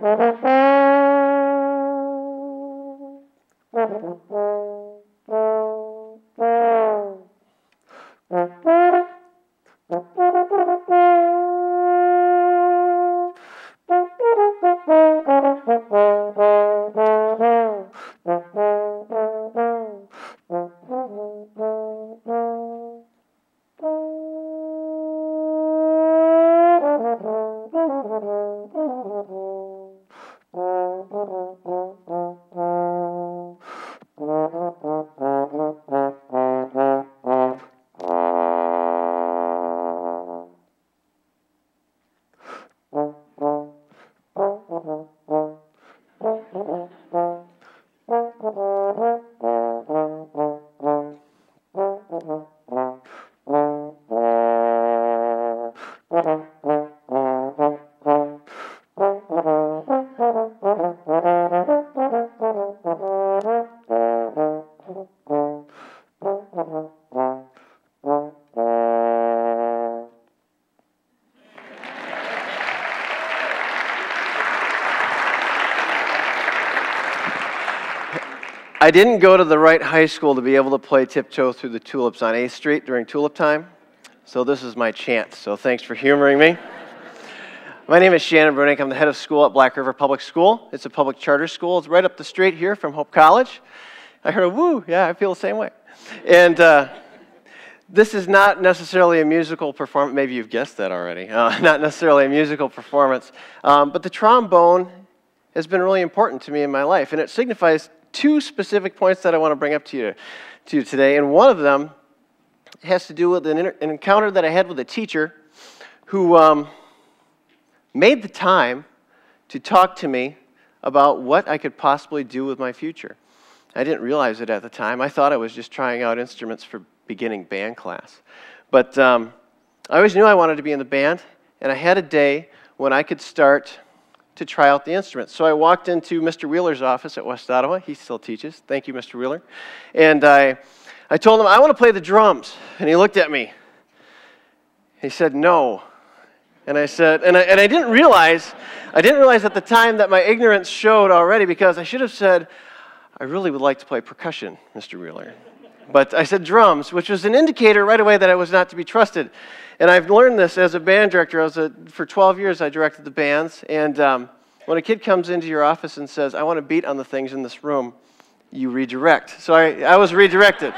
I didn't go to the right high school to be able to play Tiptoe Through the Tulips on 8th Street during tulip time, so this is my chance, so thanks for humoring me. My name is Shannon Brunink. I'm the head of school at Black River Public School. It's a public charter school. It's right up the street here from Hope College. I heard a woo, yeah, I feel the same way. And this is not necessarily a musical performance, maybe you've guessed that already, not necessarily a musical performance, but the trombone has been really important to me in my life, and it signifies two specific points that I want to bring up to you today, and one of them has to do with an encounter that I had with a teacher who made the time to talk to me about what I could possibly do with my future. I didn't realize it at the time. I thought I was just trying out instruments for beginning band class. But I always knew I wanted to be in the band, and I had a day when I could start to try out the instruments. So I walked into Mr. Wheeler's office at West Ottawa. He still teaches. Thank you, Mr. Wheeler. And I told him, I want to play the drums. And he looked at me. He said, no. And I said, and I didn't realize at the time that my ignorance showed already, because I should have said, I really would like to play percussion, Mr. Wheeler. But I said drums, which was an indicator right away that I was not to be trusted. And I've learned this as a band director. For 12 years, I directed the bands. And when a kid comes into your office and says, I want to beat on the things in this room, you redirect. So I was redirected.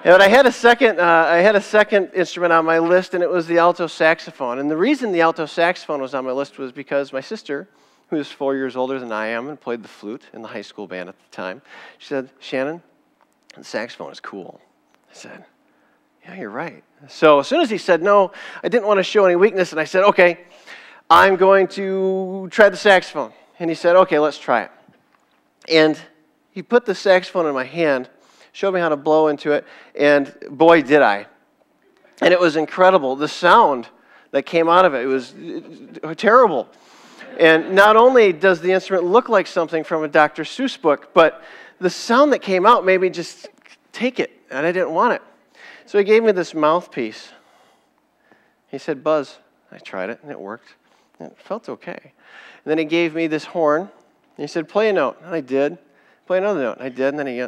And I had a second instrument on my list, and it was the alto saxophone. And the reason the alto saxophone was on my list was because my sister, who is 4 years older than I am and played the flute in the high school band at the time, she said, Shannon, the saxophone is cool. I said, yeah, you're right. So as soon as he said no, I didn't want to show any weakness, and I said, okay, I'm going to try the saxophone. And he said, okay, let's try it. And he put the saxophone in my hand, showed me how to blow into it, and boy, did I. And it was incredible. The sound that came out of it was terrible. And not only does the instrument look like something from a Dr. Seuss book, but the sound that came out made me just take it, and I didn't want it. So he gave me this mouthpiece. He said, buzz. I tried it, and it worked. And it felt okay. And then he gave me this horn, and he said, play a note. And I did. Play another note. And I did, and then he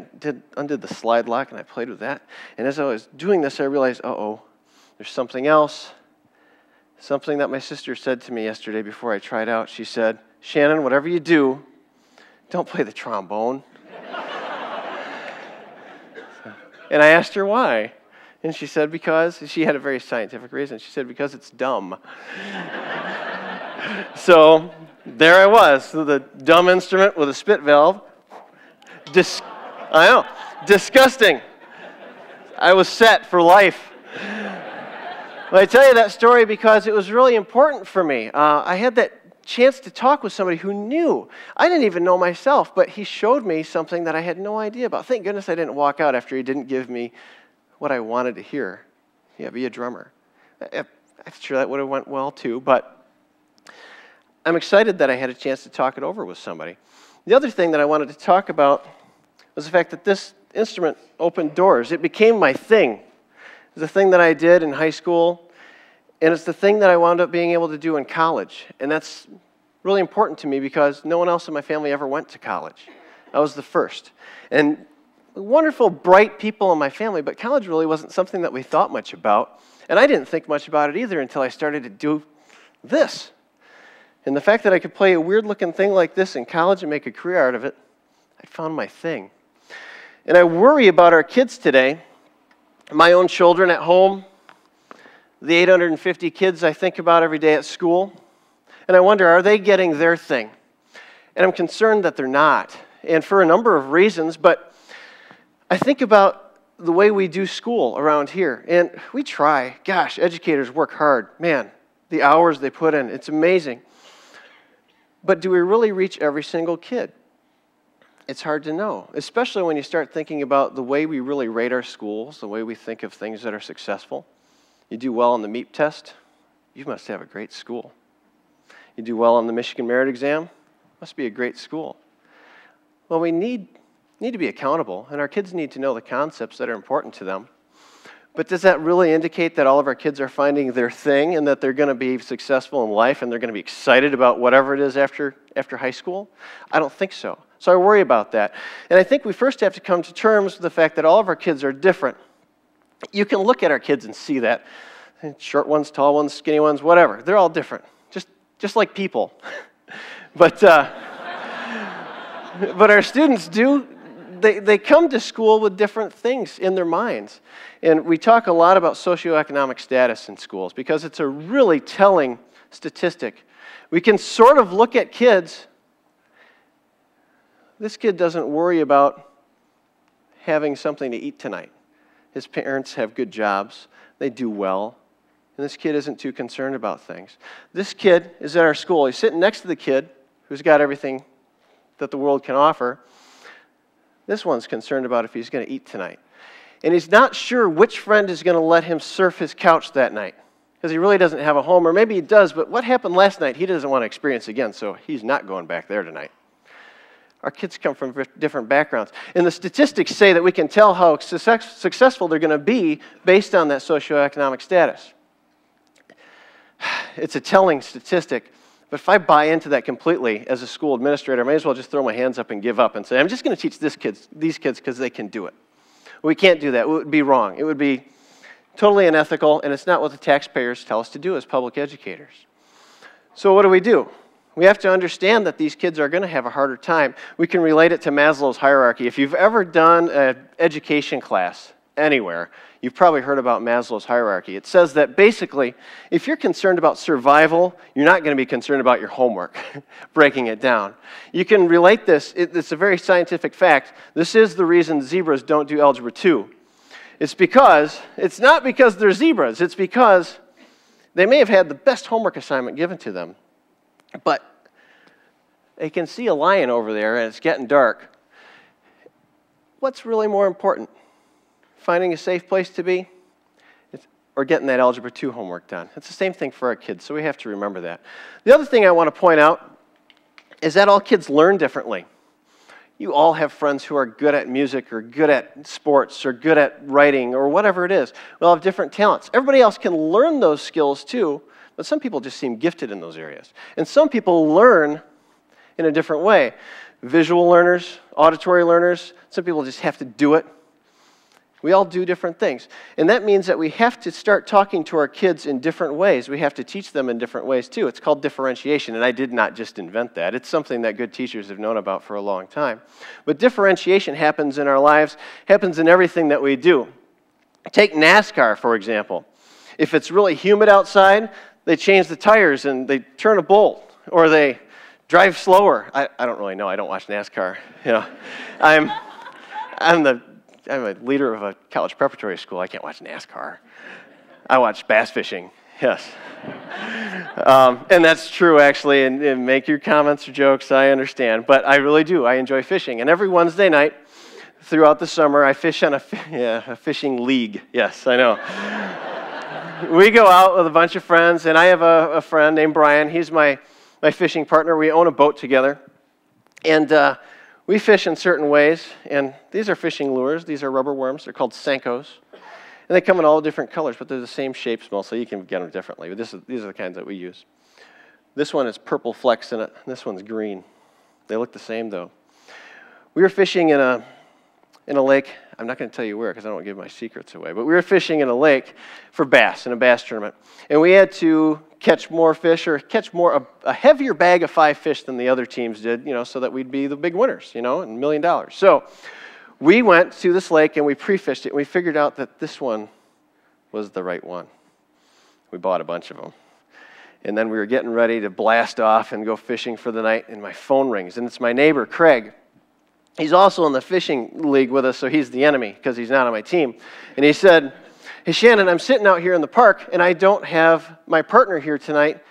undid the slide lock, and I played with that. And as I was doing this, I realized, uh-oh, there's something else. Something that my sister said to me yesterday before I tried out. She said, Shannon, whatever you do, don't play the trombone. And I asked her why. And she said, because, she had a very scientific reason. She said, because it's dumb. So there I was, the dumb instrument with a spit valve. I know, disgusting. I was set for life. But I tell you that story because it was really important for me. I had that chance to talk with somebody who knew. I didn't even know myself, but he showed me something that I had no idea about. Thank goodness I didn't walk out after he didn't give me what I wanted to hear. Yeah, be a drummer. I'm sure that would have went well too, but I'm excited that I had a chance to talk it over with somebody. The other thing that I wanted to talk about was the fact that this instrument opened doors. It became my thing. It was the thing that I did in high school, and it's the thing that I wound up being able to do in college. And that's really important to me because no one else in my family ever went to college. I was the first. And wonderful, bright people in my family, but college really wasn't something that we thought much about. And I didn't think much about it either until I started to do this. And the fact that I could play a weird-looking thing like this in college and make a career out of it, I found my thing. And I worry about our kids today, my own children at home, the 850 kids I think about every day at school, and I wonder, are they getting their thing? And I'm concerned that they're not, and for a number of reasons, but I think about the way we do school around here, and we try. Gosh, educators work hard. Man, the hours they put in, it's amazing. But do we really reach every single kid? It's hard to know, especially when you start thinking about the way we really rate our schools, the way we think of things that are successful. You do well on the MEP test, you must have a great school. You do well on the Michigan Merit Exam, must be a great school. Well, we need to be accountable, and our kids need to know the concepts that are important to them. But does that really indicate that all of our kids are finding their thing and that they're going to be successful in life and they're going to be excited about whatever it is after high school? I don't think so. So I worry about that. And I think we first have to come to terms with the fact that all of our kids are different. You can look at our kids and see that. Short ones, tall ones, skinny ones, whatever. They're all different, just like people. But our students do. They come to school with different things in their minds. And we talk a lot about socioeconomic status in schools because it's a really telling statistic. We can sort of look at kids. This kid doesn't worry about having something to eat tonight. His parents have good jobs. They do well. And this kid isn't too concerned about things. This kid is at our school. He's sitting next to the kid who's got everything that the world can offer. This one's concerned about if he's going to eat tonight. And he's not sure which friend is going to let him surf his couch that night because he really doesn't have a home, or maybe he does, but what happened last night he doesn't want to experience again, so he's not going back there tonight. Our kids come from different backgrounds. And the statistics say that we can tell how successful they're going to be based on that socioeconomic status. It's a telling statistic. But if I buy into that completely as a school administrator, I may as well just throw my hands up and give up and say, I'm just going to teach these kids because they can do it. We can't do that. It would be wrong. It would be totally unethical, and it's not what the taxpayers tell us to do as public educators. So what do? We have to understand that these kids are going to have a harder time. We can relate it to Maslow's hierarchy. If you've ever done an education class anywhere, you've probably heard about Maslow's hierarchy. It says that basically, if you're concerned about survival, you're not going to be concerned about your homework, breaking it down. You can relate this. It's a very scientific fact. This is the reason zebras don't do Algebra 2. It's not because they're zebras. It's because they may have had the best homework assignment given to them, but they can see a lion over there and it's getting dark. What's really more important? Finding a safe place to be, or getting that Algebra 2 homework done. It's the same thing for our kids, so we have to remember that. The other thing I want to point out is that all kids learn differently. You all have friends who are good at music, or good at sports, or good at writing, or whatever it is. We all have different talents. Everybody else can learn those skills too, but some people just seem gifted in those areas. And some people learn in a different way. Visual learners, auditory learners, some people just have to do it. We all do different things. And that means that we have to start talking to our kids in different ways. We have to teach them in different ways too. It's called differentiation, and I did not just invent that. It's something that good teachers have known about for a long time. But differentiation happens in our lives, happens in everything that we do. Take NASCAR, for example. If it's really humid outside, they change the tires and they turn a bolt, or they drive slower. I don't really know. I don't watch NASCAR. You know, I'm a leader of a college preparatory school. I can't watch NASCAR. I watch bass fishing, yes. And that's true, actually, and make your comments or jokes, I understand. But I really do. I enjoy fishing. And every Wednesday night throughout the summer, I fish on a fishing league. Yes, I know. We go out with a bunch of friends, and I have a friend named Brian. He's my fishing partner. We own a boat together. And we fish in certain ways, and these are fishing lures. These are rubber worms. They're called Senkos. And they come in all different colors, but they're the same shapes mostly. You can get them differently. But these are the kinds that we use. This one has purple flecks in it. This one's green. They look the same, though. We were fishing in a lake. I'm not going to tell you where because I don't want to give my secrets away. But we were fishing in a lake for bass in a bass tournament. And we had to catch more fish or catch a heavier bag of 5 fish than the other teams did, so that we'd be the big winners, and $1 million. So we went to this lake and we pre-fished it. And we figured out that this one was the right one. We bought a bunch of them. And then we were getting ready to blast off and go fishing for the night, and my phone rings. And it's my neighbor, Craig. He's also in the fishing league with us, so he's the enemy because he's not on my team. And he said, "Hey, Shannon, I'm sitting out here in the park, and I don't have my partner here tonight.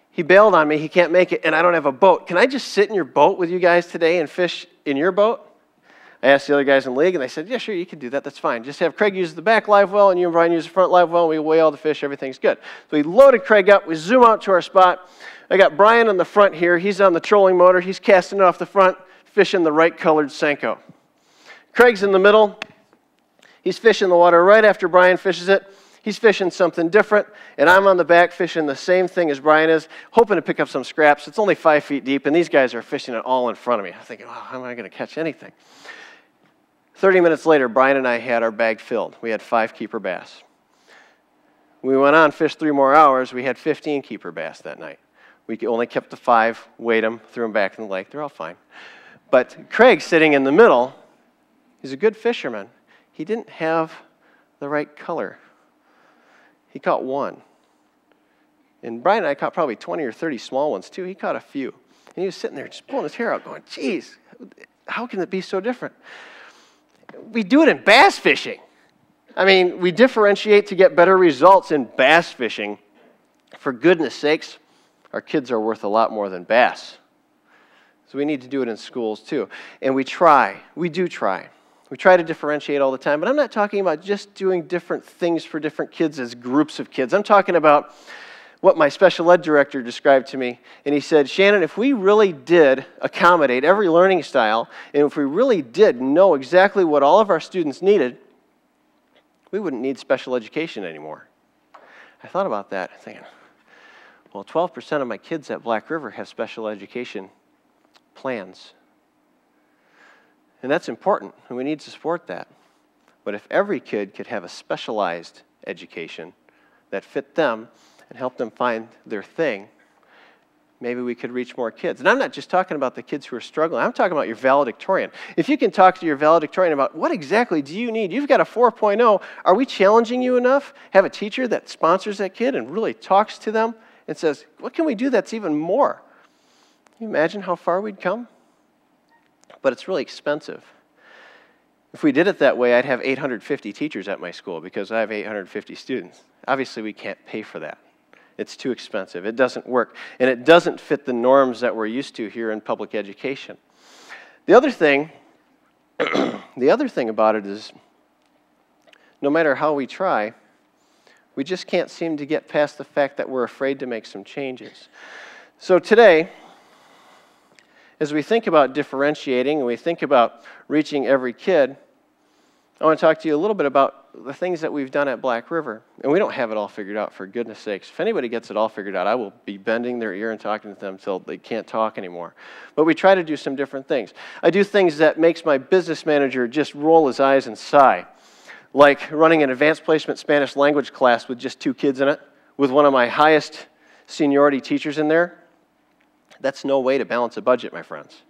He bailed on me. He can't make it, and I don't have a boat. Can I just sit in your boat with you guys today and fish in your boat?" I asked the other guys in the league, and they said, "Yeah, sure, you can do that. That's fine. Just have Craig use the back live well, and you and Brian use the front live well, and we weigh all the fish. Everything's good." So we loaded Craig up. We zoom out to our spot. I got Brian on the front here. He's on the trolling motor. He's casting it off the front, fishing the right colored Senko. Craig's in the middle. He's fishing the water right after Brian fishes it. He's fishing something different, and I'm on the back fishing the same thing as Brian is, hoping to pick up some scraps. It's only 5 feet deep, and these guys are fishing it all in front of me. I'm thinking, oh, how am I going to catch anything? 30 minutes later, Brian and I had our bag filled. We had 5 keeper bass. We went on, fished 3 more hours. We had 15 keeper bass that night. We only kept the 5, weighed them, threw them back in the lake. They're all fine. But Craig, sitting in the middle, he's a good fisherman. He didn't have the right color. He caught 1. And Brian and I caught probably 20 or 30 small ones, too. He caught a few. And he was sitting there just pulling his hair out going, geez, how can it be so different? We do it in bass fishing. I mean, we differentiate to get better results in bass fishing. For goodness sakes, our kids are worth a lot more than bass. So we need to do it in schools too. And we try. We do try. We try to differentiate all the time. But I'm not talking about just doing different things for different kids as groups of kids. I'm talking about what my special ed director described to me. And he said, Shannon, if we really did accommodate every learning style, and if we really did know exactly what all of our students needed, we wouldn't need special education anymore. I thought about that, thinking, well, 12% of my kids at Black River have special education plans. And that's important, and we need to support that. But if every kid could have a specialized education that fit them and help them find their thing, maybe we could reach more kids. And I'm not just talking about the kids who are struggling. I'm talking about your valedictorian. If you can talk to your valedictorian about what exactly do you need? You've got a 4.0. Are we challenging you enough? Have a teacher that sponsors that kid and really talks to them and says, what can we do that's even more? Can you imagine how far we'd come? But it's really expensive. If we did it that way, I'd have 850 teachers at my school because I have 850 students. Obviously, we can't pay for that. It's too expensive. It doesn't work. And it doesn't fit the norms that we're used to here in public education. The other thing about it is, no matter how we try, we just can't seem to get past the fact that we're afraid to make some changes. So today, as we think about differentiating and we think about reaching every kid, I want to talk to you a little bit about the things that we've done at Black River. And we don't have it all figured out, for goodness sakes. If anybody gets it all figured out, I will be bending their ear and talking to them until they can't talk anymore. But we try to do some different things. I do things that makes my business manager just roll his eyes and sigh, like running an advanced placement Spanish language class with just 2 kids in it, with one of my highest seniority teachers in there. That's no way to balance a budget, my friends.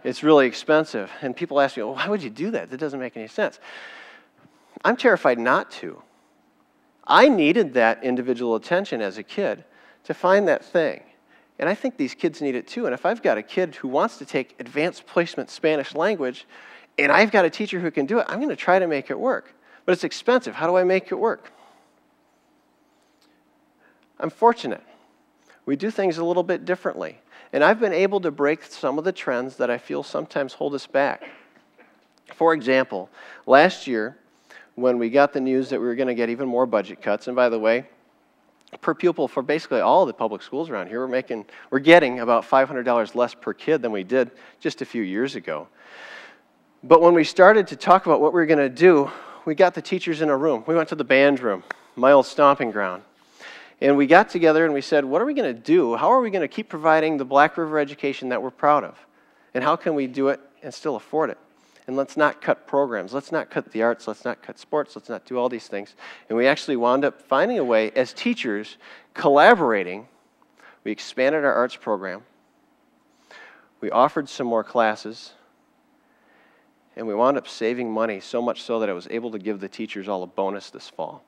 It's really expensive. And people ask me, well, why would you do that? That doesn't make any sense. I'm terrified not to. I needed that individual attention as a kid to find that thing. And I think these kids need it too. And if I've got a kid who wants to take advanced placement Spanish language, and I've got a teacher who can do it, I'm going to try to make it work. But it's expensive. How do I make it work? I'm fortunate. We do things a little bit differently. And I've been able to break some of the trends that I feel sometimes hold us back. For example, last year, when we got the news that we were going to get even more budget cuts, and by the way, per pupil for basically all of the public schools around here, we're getting about $500 less per kid than we did just a few years ago. But when we started to talk about what we were going to do, we got the teachers in a room. We went to the band room, my old stomping ground. And we got together and we said, what are we going to do? How are we going to keep providing the Black River education that we're proud of? And how can we do it and still afford it? And let's not cut programs. Let's not cut the arts. Let's not cut sports. Let's not do all these things. And we actually wound up finding a way, as teachers, collaborating. We expanded our arts program. We offered some more classes. And we wound up saving money, so much so that I was able to give the teachers all a bonus this fall.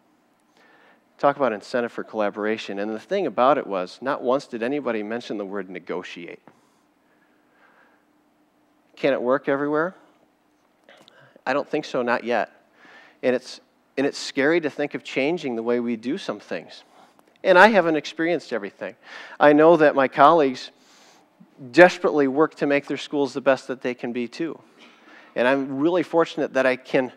Talk about incentive for collaboration. And the thing about it was, not once did anybody mention the word negotiate. Can it work everywhere? I don't think so, not yet. And it's scary to think of changing the way we do some things. And I haven't experienced everything. I know that my colleagues desperately work to make their schools the best that they can be too. And I'm really fortunate that I can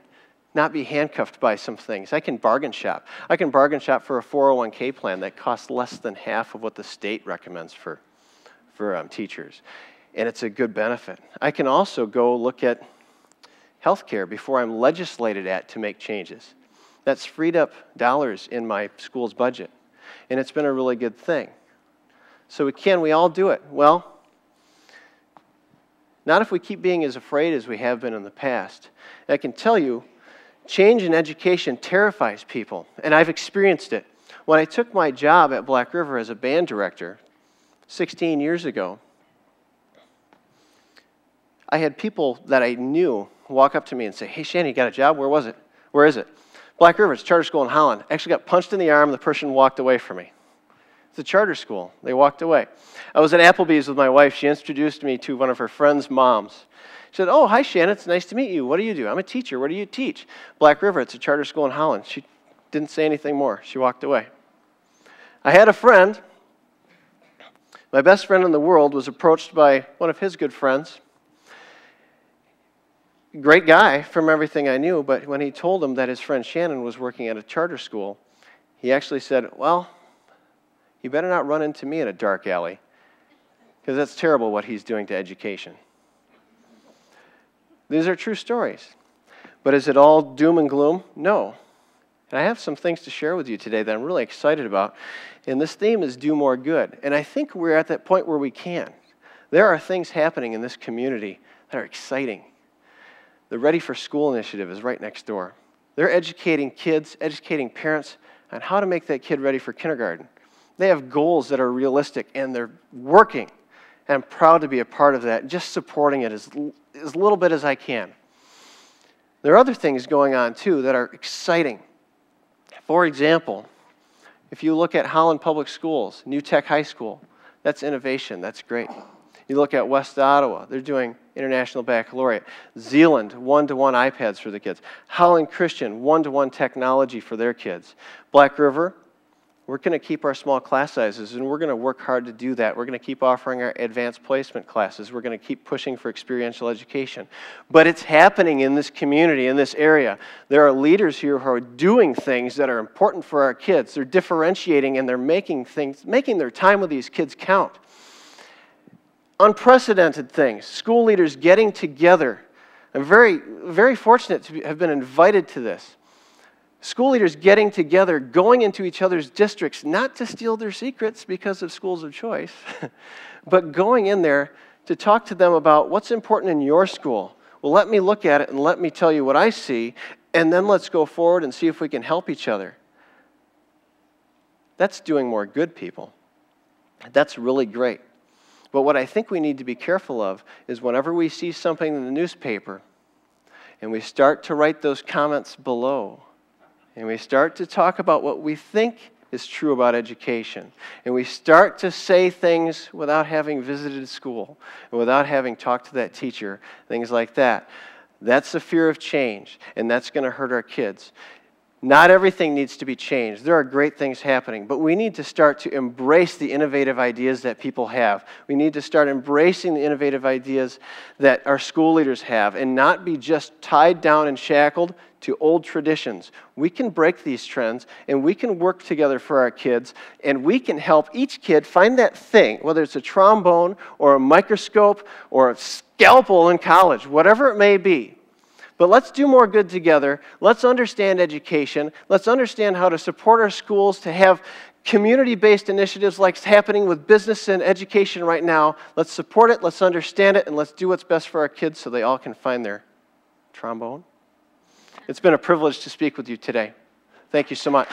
not be handcuffed by some things. I can bargain shop. I can bargain shop for a 401k plan that costs less than half of what the state recommends for teachers. And it's a good benefit. I can also go look at health care before I'm legislated at to make changes. That's freed up dollars in my school's budget. And it's been a really good thing. So can we all do it? Well, not if we keep being as afraid as we have been in the past. And I can tell you, change in education terrifies people, and I've experienced it. When I took my job at Black River as a band director 16 years ago, I had people that I knew walk up to me and say, hey, Shannon, you got a job? Where was it? Where is it? Black River, it's a charter school in Holland. Actually got punched in the arm, the person walked away from me. It's a charter school. They walked away. I was at Applebee's with my wife. She introduced me to one of her friend's moms. She said, oh, hi, Shannon. It's nice to meet you. What do you do? I'm a teacher. What do you teach? Black River. It's a charter school in Holland. She didn't say anything more. She walked away. I had a friend. My best friend in the world was approached by one of his good friends. Great guy from everything I knew, but when he told him that his friend Shannon was working at a charter school, he actually said, well, you better not run into me in a dark alley, because that's terrible what he's doing to education. These are true stories. But is it all doom and gloom? No. And I have some things to share with you today that I'm really excited about. And this theme is do more good. And I think we're at that point where we can. There are things happening in this community that are exciting. The Ready for School initiative is right next door. They're educating kids, educating parents on how to make that kid ready for kindergarten. They have goals that are realistic, and they're working. And I'm proud to be a part of that, just supporting it as little bit as I can. There are other things going on, too, that are exciting. For example, if you look at Holland Public Schools, New Tech High School, that's innovation. That's great. You look at West Ottawa, they're doing International Baccalaureate. Zealand, one-to-one iPads for the kids. Holland Christian, one-to-one technology for their kids. Black River, we're going to keep our small class sizes, and we're going to work hard to do that. We're going to keep offering our advanced placement classes. We're going to keep pushing for experiential education. But it's happening in this community, in this area. There are leaders here who are doing things that are important for our kids. They're differentiating, and they're making their time with these kids count. Unprecedented things. School leaders getting together. I'm very, very fortunate to have been invited to this. School leaders getting together, going into each other's districts, not to steal their secrets because of schools of choice, but going in there to talk to them about what's important in your school. Well, let me look at it and let me tell you what I see, and then let's go forward and see if we can help each other. That's doing more good, people. That's really great. But what I think we need to be careful of is whenever we see something in the newspaper and we start to write those comments below, and we start to talk about what we think is true about education, and we start to say things without having visited school, and without having talked to that teacher, things like that, that's the fear of change, and that's going to hurt our kids. Not everything needs to be changed. There are great things happening, but we need to start to embrace the innovative ideas that people have. We need to start embracing the innovative ideas that our school leaders have and not be just tied down and shackled to old traditions. We can break these trends, and we can work together for our kids, and we can help each kid find that thing, whether it's a trombone or a microscope or a scalpel in college, whatever it may be. But let's do more good together. Let's understand education. Let's understand how to support our schools to have community-based initiatives like happening with business and education right now. Let's support it, let's understand it, and let's do what's best for our kids so they all can find their trombone. It's been a privilege to speak with you today. Thank you so much.